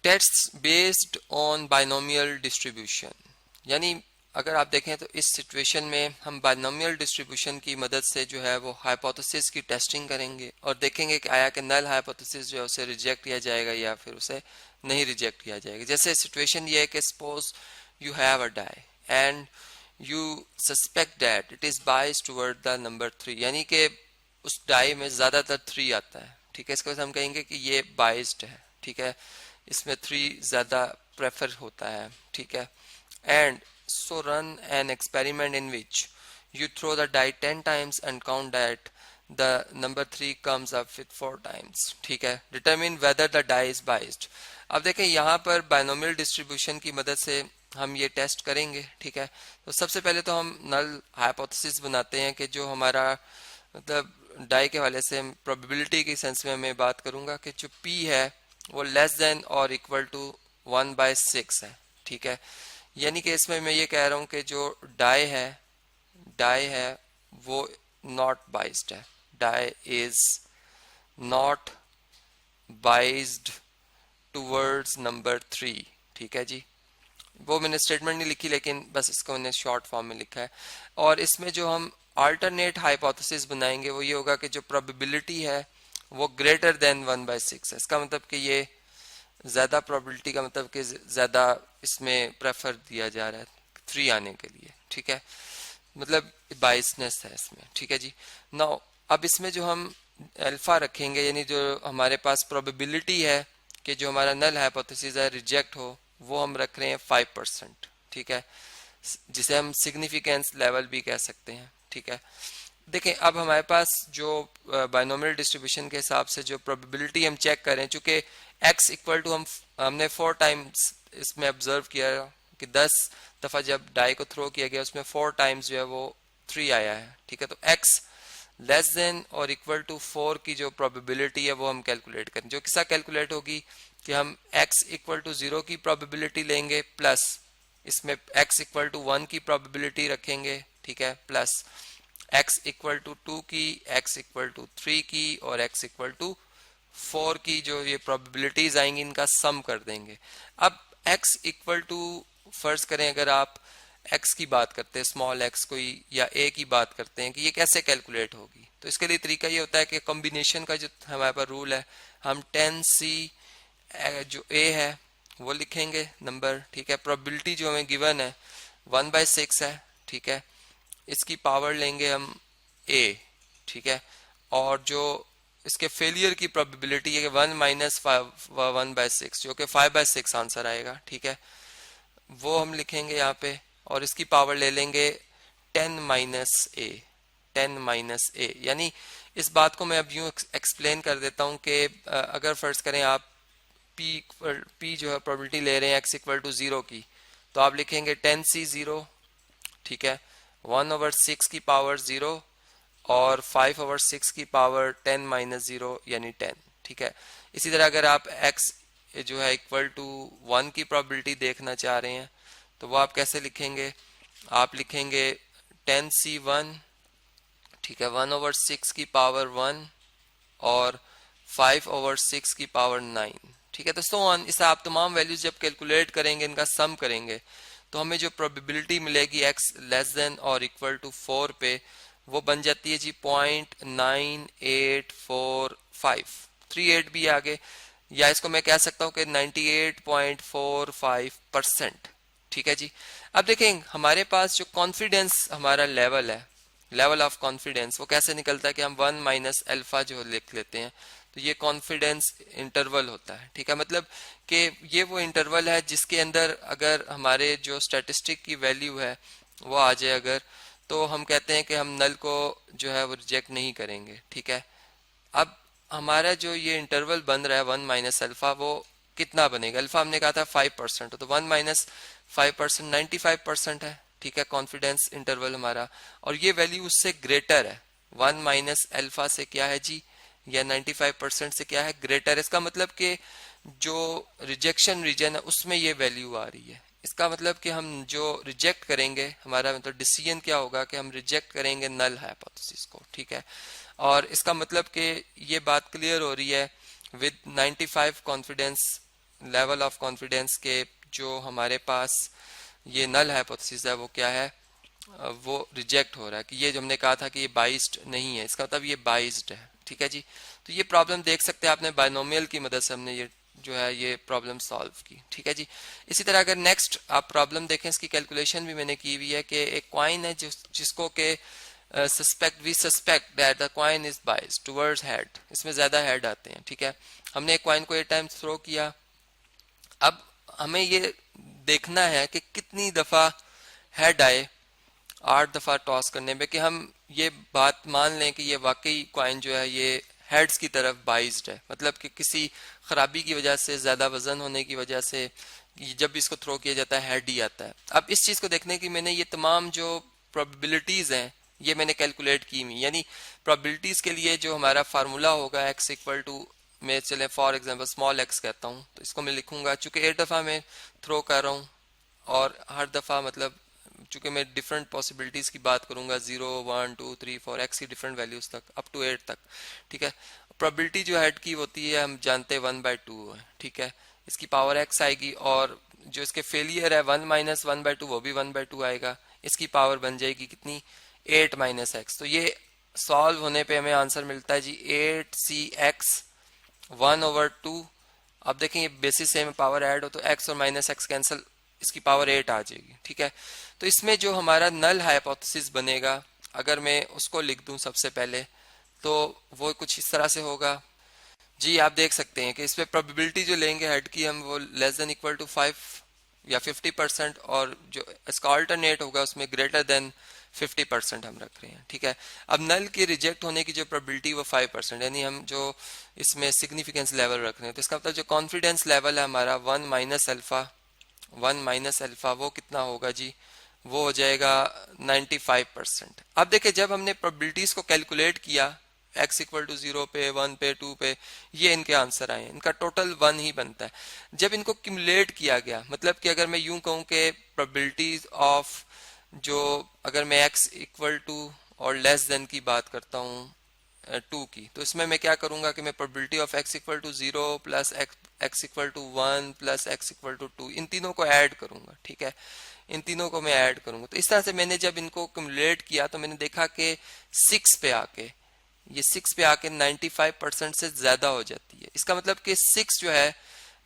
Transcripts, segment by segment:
Tests based on binomial distribution, यानी अगर आप देखें तो इस सिचुएशन में हम बाइनोमियल डिस्ट्रीब्यूशन की मदद से जो है वो हाइपोथेसिस की टेस्टिंग करेंगे और देखेंगे कि आया कि नल हाइपोथेसिस जो है उसे रिजेक्ट किया जाएगा या फिर उसे नहीं रिजेक्ट किया जाएगा। जैसे सिचुएशन ये है कि suppose you have a die and you suspect that it is biased toward the number 3, यानी कि उस डाई में ज्यादातर 3 आता है, ठीक है। इसके बाद हम कहेंगे कि ये बाइज्ड है, ठीक है, इसमें 3 ज्यादा प्रेफर होता है, ठीक है। And so run an experiment in which you throw the die 10 times and count that the number 3 comes up with 4 times, ठीक है। determine whether the die is biased। अब देखें यहाँ पर बाइनोमियल डिस्ट्रीब्यूशन की मदद से हम ये टेस्ट करेंगे, ठीक है। तो सबसे पहले तो हम नल हाइपोथेसिस बनाते हैं कि जो हमारा मतलब डाई के वाले से प्रोबेबिलिटी की सेंस में मैं बात करूंगा कि जो p है वो लेस देन और इक्वल टू 1/6 है, ठीक है। यानी कि इसमें मैं ये कह रहा हूं कि जो डाई है वो नॉट बाइज्ड है, die is not biased towards number 3, ठीक है जी। वो मैंने स्टेटमेंट नहीं लिखी लेकिन बस इसको मैंने शॉर्ट फॉर्म में लिखा है। और इसमें जो हम अल्टरनेट हाइपोथेसिस बनाएंगे वो ये होगा कि जो प्रोबेबिलिटी है वो ग्रेटर देन 1/6 है। इसका मतलब कि ये ज्यादा प्रोबेबिलिटी का मतलब कि ज्यादा इसमें प्रेफर दिया जा रहा है 3 आने के लिए, ठीक है, मतलब बाइसनेस है इसमें, ठीक है जी। नाउ अब इसमें जो हम अल्फा रखेंगे यानी जो हमारे पास प्रोबेबिलिटी है कि जो हमारा नल हाइपोथेसिस है रिजेक्ट हो वो हम रख रहे हैं 5%, ठीक है, जिसे हम सिग्निफिकेंस लेवल भी कह सकते हैं, ठीक है। देखें अब हमारे पास जो बाइनोमियल डिस्ट्रीब्यूशन के हिसाब से जो प्रोबेबिलिटी हम चेक करें, चूंकि x इक्वल टू हमने 4 टाइम्स इसमें ऑब्जर्व किया कि 10 दफा जब डाई को थ्रो किया गया उसमें 4 टाइम्स जो है वो 3 आया है, ठीक है। तो x लेस देन और इक्वल टू 4 की जो प्रोबेबिलिटी है वो हम कैलकुलेट करें, जो किसा कैलकुलेट होगी कि हम x इक्वल टू 0 की प्रोबेबिलिटी लेंगे प्लस इसमें x इक्वल टू 1 की प्रोबेबिलिटी रखेंगे, ठीक है, प्लस x इक्वल टू 2 की, x इक्वल टू 3 की और x इक्वल टू 4 की जो ये प्रोबेबिलिटीज आएंगी इनका सम कर देंगे। अब x इक्वल टू फर्ज करें अगर आप x की बात करते हैं स्मॉल x कोई या a की बात करते हैं कि ये कैसे कैलकुलेट होगी, तो इसके लिए तरीका ये होता है कि कॉम्बिनेशन का जो हमारे पास रूल है हम 10c जो a है वो लिखेंगे नंबर, ठीक है। प्रोबेबिलिटी जो हमें गिवन है 1/6 है, ठीक है, इसकी पावर लेंगे हम a, ठीक है, और जो इसके फेलियर की प्रोबेबिलिटी है कि 1 माइनस 1/6 जो कि 5/6 आंसर आएगा, ठीक है, वो हम लिखेंगे यहाँ पे और इसकी पावर ले लेंगे 10 माइनस a, यानी इस बात को मैं अब यूं एक्सप्लेन कर देता हूं कि अगर फर्ज करें आप p जो है प्रोबेबिलिटी ले रहे हैं x इक्वल टू 0 की, तो आप लिखेंगे 10c 0, ठीक है, 1/6 की पावर 0 और 5/6 की पावर 10 माइनस 0 यानी 10, ठीक है। इसी तरह अगर आप x जो है इक्वल टू 1 की प्रोबेबिलिटी देखना चाह रहे हैं तो वो आप कैसे लिखेंगे, आप लिखेंगे 10c1, ठीक है, 1/6 की पावर 1 और 5/6 की पावर 9, ठीक है। तो सो ऑन, इसे आप तमाम वैल्यूज जब कैलकुलेट करेंगे इनका सम करेंगे तो हमें जो प्रोबेबिलिटी मिलेगी x लेस देन और इक्वल टू 4 पे वो बन जाती है जी 0.9845, 38 भी आगे, या इसको मैं कह सकता हूं कि 98.45%, ठीक है जी। अब देखें हमारे पास जो कॉन्फिडेंस हमारा लेवल है, लेवल ऑफ कॉन्फिडेंस, वो कैसे निकलता है कि हम 1 माइनस अल्फा जो लिख लेते हैं, तो ये कॉन्फिडेंस इंटरवल होता है, ठीक है। मतलब कि ये वो इंटरवल है जिसके अंदर अगर हमारे जो स्टैटिस्टिक की वैल्यू है वो आ जाए अगर, तो हम कहते हैं कि हम नल को जो है वो रिजेक्ट नहीं करेंगे, ठीक है। अब हमारा जो ये इंटरवल बन रहा है 1 माइनस अल्फा वो कितना बनेगा, अल्फा हमने कहा था 5%, तो 1 माइनस 5% 95% है, ठीक है, कॉन्फिडेंस इंटरवल हमारा, और ये वैल्यू उससे ग्रेटर है 1 माइनस अल्फा से क्या है जी, या 95% से क्या है ग्रेटर। इसका मतलब कि जो रिजेक्शन रीजन है उसमें ये वैल्यू आ रही है। इसका मतलब कि हम जो रिजेक्ट करेंगे हमारा मतलब डिसीजन क्या होगा कि हम रिजेक्ट करेंगे नल हाइपोथेसिस को, ठीक है। और इसका मतलब कि ये बात क्लियर हो रही है with 95 confidence level of confidence के जो हमारे पास ये नल हाइपोथेसिस है वो क्या है, वो रिजेक्ट हो रहा है कि ये जो हमने कहा था कि ये बाइस्ड नहीं है, इसका मतलब ये बाइस्ड है। ठीक है जी, तो ये प्रॉब्लम देख सकते हैं आपने बायनोमियल की मदद से हमने ये जो है ये प्रॉब्लम सॉल्व की। ठीक है जी, इसी तरह अगर नेक्स्ट आप प्रॉब्लम देखें, इसकी कैलकुलेशन भी मैंने की हुई है कि एक कॉइन है जिसको के we suspect that the coin is biased towards head, इसमें ज्यादा हेड आते हैं। ठीक है, हमने एक कॉइन को 8 टाइम्स थ्रो किया। अब हमें ये देखना है कि कितनी दफा हेड आए 8 दफा टॉस करने में, कि हम ये बात मान लें कि ये वाकई कॉइन जो है ये हेड्स की तरफ बाइज्ड है, मतलब कि किसी खराबी की वजह से, ज्यादा वजन होने की वजह से जब भी इसको थ्रो किया जाता है हेड ही आता है। अब इस चीज को देखने की मैंने ये तमाम जो प्रोबेबिलिटीज हैं ये मैंने कैलकुलेट की हुई, यानी प्रोबेबिलिटीज के लिए जो हमारा फार्मूला होगा x इक्वल टू, मैं चले फॉर एग्जांपल स्मॉल x कहता हूँ, तो इसको मैं लिखूंगा चूंकि 8 दफा मैं थ्रो कर रहा हूँ और हर दफा मतलब चूंकि मैं डिफरेंट पॉसिबिलिटीज की बात करूंगा 0 1 2 3 4 x की डिफरेंट वैल्यूज तक अप टू 8 तक। ठीक है, प्रोबेबिलिटी जो हेड की होती है हम जानते हैं 1/2 है। ठीक है, इसकी पावर x आएगी और जो इसके फेलियर है 1 माइनस 1/2 वो भी 1/2 आएगा, इसकी पावर बन जाएगी कितनी 8 माइनस एक्स। तो ये सॉल्व होने पे हमें आंसर मिलता है जी 8cx 1/2। अब देखें ये बेसिस सेम पावर ऐड हो तो x और माइनस एक्स कैंसिल, इसकी पावर 8 आ जाएगी। ठीक है, तो इसमें जो हमारा नल हाइपोथेसिस बनेगा अगर मैं उसको लिख दूं सबसे पहले तो वो कुछ इस तरह से होगा जी। आप देख सकते हैं कि इसमें प्रोबेबिलिटी जो लेंगे हेड की हम वो लेस देन इक्वल टू 5 या 50%, और जो इसका अल्टरनेट होगा उसमें ग्रेटर देन 50% हम रख रहे हैं। ठीक है, अब नल के रिजेक्ट होने की जो प्रोबेबिलिटी वो 5%, यानी हम जो इसमें सिग्निफिकेंस लेवल रख रहे हैं, तो इसका मतलब जो कॉन्फिडेंस लेवल है हमारा 1 माइनस अल्फा वो कितना होगा जी, वो हो जाएगा 95%। अब देखिए जब हमने प्रोबेबिलिटीज को कैलकुलेट किया x इक्वल टू 0 पे 1 पे 2 पे, ये इनके आंसर आए, इनका टोटल 1 ही बनता है। जब इनको क्यूमुलेट किया गया, मतलब कि अगर मैं यूं कहूं कि प्रोबेबिलिटीज ऑफ जो अगर मैं x इक्वल टू और लेस देन की बात करता हूं 2 की, तो इसमें मैं क्या करूंगा कि मैं probability of x equal to 0 plus x equal to 1 plus x equal to 2 इन तीनों को ऐड करूंगा। ठीक है, इन तीनों को मैं ऐड करूंगा। तो इस तरह से मैंने जब इनको क्यूमुलेट किया तो मैंने देखा कि 6 पे आके, ये 6 पे आके 95% से ज्यादा हो जाती है। इसका मतलब कि 6 जो है,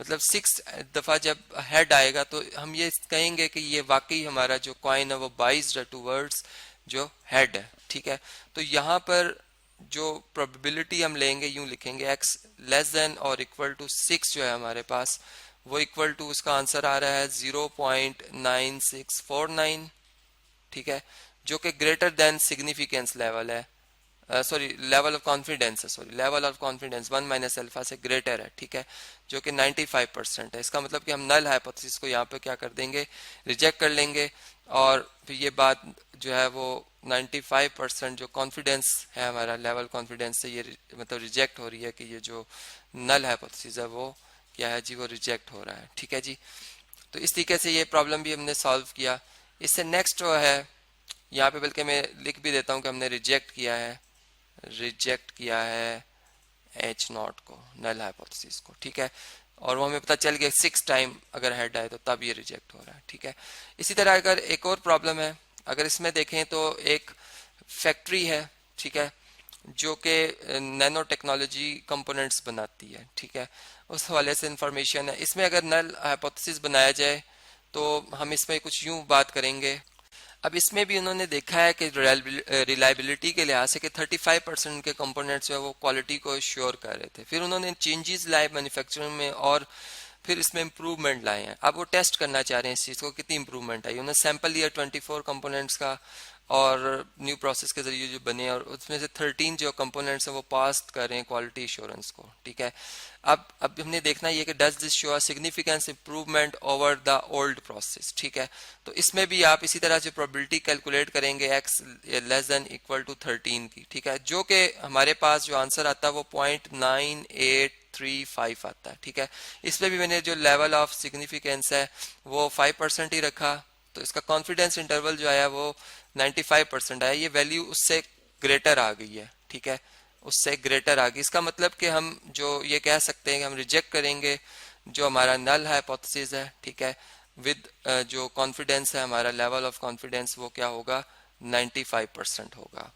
मतलब 6 दफा जब हेड आएगा तो हम ये कहेंगे कि ये वाकई हमारा जो कॉइन है वो बाइज्ड टूवर्ड्स जो हेड है। ठीक है, तो यहाँ पर जो प्रोबेबिलिटी हम लेंगे यूं लिखेंगे x लेस देन और इक्वल टू 6 जो है हमारे पास वो इक्वल टू, उसका आंसर आ रहा है 0.9649। ठीक है, जो कि ग्रेटर देन सिग्निफिकेंस लेवल है, सॉरी लेवल ऑफ कॉन्फिडेंस है, sorry level of confidence 1 minus alpha से ग्रेटर है। ठीक है, जो कि 95% है। इसका मतलब कि हम नल हाइपोथेसिस को यहाँ पे क्या कर देंगे, रिजेक्ट कर लेंगे, और फिर ये बात जो है वो 95% जो कॉन्फिडेंस है हमारा लेवल कॉन्फिडेंस से ये मतलब रिजेक्ट हो रही है कि ये जो नल हाइपोथेसिस है वो क्या है जी, वो रिजेक्ट हो रहा है। ठीक है जी, तो इस तरीके से ये प्रॉब्लम भी हमने सॉल्व किया। इससे नेक्स्ट जो है यहाँ पे बल्कि मैं लिख भी देता हूँ कि हमने रिजेक्ट किया है H0 को, नल हाइपोथेसिस को। ठीक है, और वो हमें पता चल गया 6 टाइम अगर हेड आए तो तब ये रिजेक्ट हो रहा है। ठीक है, इसी तरह अगर एक और प्रॉब्लम है, अगर इसमें देखें तो एक फैक्ट्री है, ठीक है, जो कि नैनो टेक्नोलॉजी कंपोनेंट्स बनाती है। ठीक है, उस हवाले से इंफॉर्मेशन है। इसमें अगर नल हाइपोथेसिस बनाया जाए तो हम इसमें कुछ यूं बात करेंगे। अब इसमें भी उन्होंने देखा है कि रिलायबिलिटी के लिहाज से कि 35% के कंपोनेंट्स जो है वो क्वालिटी को श्योर कर रहे थे। फिर उन्होंने चेंजेस लाए मैन्युफैक्चरिंग में और फिर इसमें इंप्रूवमेंट लाए हैं। अब वो टेस्ट करना चाह रहे हैं इस चीज़ को कितनी इंप्रूवमेंट आई। उन्होंने सैंपल लिया 24 कंपोनेंट्स का और न्यू प्रोसेस के जरिए जो बने, और उसमें से 13 जो कंपोनेंट्स हैं वो पास कर रहे हैं क्वालिटी एश्योरेंस को। ठीक है, अब हमने देखना ये कि does this show a significant improvement over the old process. ठीक है, तो इसमें भी आप इसी तरह से प्रोबेबिलिटी कैलकुलेट करेंगे x less than equal to 13 की। ठीक है, जो कि हमारे पास जो आंसर आता है वो 0.9835 आता है। ठीक है, इसमें भी मैंने जो लेवल ऑफ सिग्निफिकेंस है वो 5% ही रखा, तो इसका कॉन्फिडेंस इंटरवल जो आया वो 95% आया। ये वैल्यू उससे ग्रेटर आ गई है। ठीक है, उससे ग्रेटर आ गई। इसका मतलब कि हम जो ये कह सकते हैं कि हम रिजेक्ट करेंगे जो हमारा नल हाइपोथेसिस है, ठीक है, विद जो कॉन्फिडेंस है, हमारा लेवल ऑफ कॉन्फिडेंस वो क्या होगा, 95% होगा।